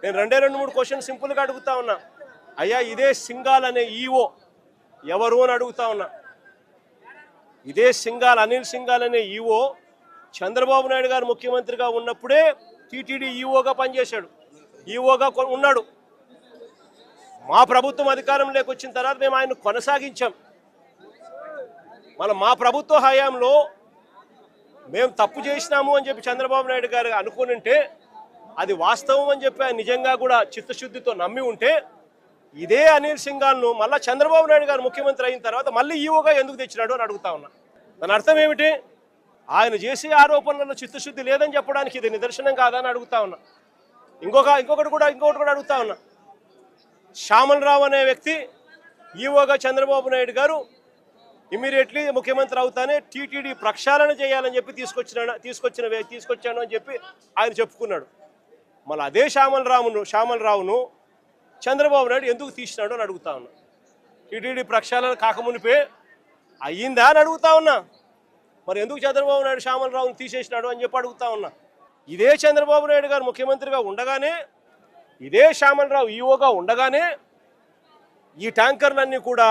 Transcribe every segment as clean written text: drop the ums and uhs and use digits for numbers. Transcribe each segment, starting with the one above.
నేను రెండు మూడు క్వశ్చన్ సింపుల్గా అడుగుతా ఉన్నా. అయ్యా, ఇదే సింఘాల్ అనే ఈఓ ఎవరు అని అడుగుతా ఉన్నా. ఇదే సింఘాల్, అనిల్ సింఘాల్ అనే ఈఓ చంద్రబాబు నాయుడు గారు ముఖ్యమంత్రిగా ఉన్నప్పుడే టీటీడీ ఈఓగా పనిచేశాడు, ఈఓగా ఉన్నాడు. మా ప్రభుత్వం అధికారంలోకి వచ్చిన తర్వాత మేము ఆయన కొనసాగించాం. మా ప్రభుత్వ హయాంలో మేము తప్పు చేసినాము అని చెప్పి చంద్రబాబు నాయుడు గారు అనుకునింటే, అది వాస్తవం అని చెప్పి ఆయన నిజంగా కూడా చిత్తశుద్ధితో నమ్మి ఉంటే, ఇదే అనిల్ సింఘాల్ను మళ్ళీ చంద్రబాబు నాయుడు గారు ముఖ్యమంత్రి అయిన తర్వాత మళ్ళీ ఈఓగా ఎందుకు తెచ్చినాడు అని అడుగుతా ఉన్నా. దాని అర్థం ఏమిటి? ఆయన చేసే ఆరోపణలలో చిత్తశుద్ధి లేదని చెప్పడానికి ఇది నిదర్శనం కాదని అడుగుతా ఉన్నా. ఇంకొకటి కూడా అడుగుతా ఉన్నా. శ్యామల్ రావు అనే వ్యక్తి ఈఓగా చంద్రబాబు నాయుడు గారు ఇమీడియట్లీ ముఖ్యమంత్రి అవుతానే టీటీడీ ప్రక్షాళన చేయాలని చెప్పి తీసుకొచ్చాను అని చెప్పి ఆయన చెప్పుకున్నాడు. మళ్ళీ అదే శ్యామల్ రావును చంద్రబాబు నాయుడు ఎందుకు తీసినాడు అని అడుగుతా ఉన్నా. టీటీడీ ప్రక్షాళన కాకమునిపే అయ్యిందా అని అడుగుతా ఉన్నా. మరి ఎందుకు చంద్రబాబు నాయుడు శ్యామల్ రావును తీసేసినాడు అని చెప్పి అడుగుతా ఉన్నా. ఇదే చంద్రబాబు నాయుడు గారు ముఖ్యమంత్రిగా ఉండగానే, ఇదే శ్యామల్ రావు ఈఓగా ఉండగానే ఈ ట్యాంకర్లన్నీ కూడా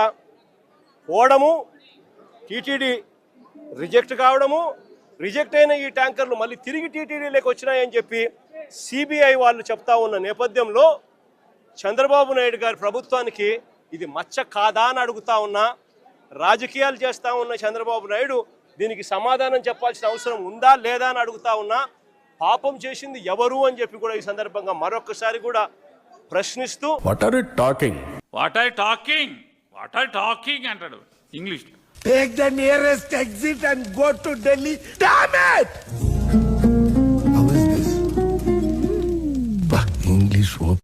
పోవడము, టీటీడీ రిజెక్ట్ కావడము, రిజెక్ట్ అయిన ఈ ట్యాంకర్లు మళ్ళీ తిరిగి టీటీడీలోకి వచ్చినాయని చెప్పి సిబిఐ వాళ్ళు చెప్తా ఉన్న నేపథ్యంలో చంద్రబాబు నాయుడు గారి ప్రభుత్వానికి ఇది మచ్చ కాదా అని అడుగుతా ఉన్నా. రాజకీయాలు చేస్తూ ఉన్న చంద్రబాబు నాయుడు దీనికి సమాధానం చెప్పాల్సిన అవసరం ఉందా లేదా అని అడుగుతా ఉన్నా. పాపం చేసింది ఎవరు అని చెప్పి కూడా ఈ సందర్భంగా మరొకసారి కూడా ప్రశ్నిస్తూ, వాట్ ఆర్ యు టాకింగ్ అంటాడు English. Take the nearest exit and go to Delhi. Damn it! How is this? English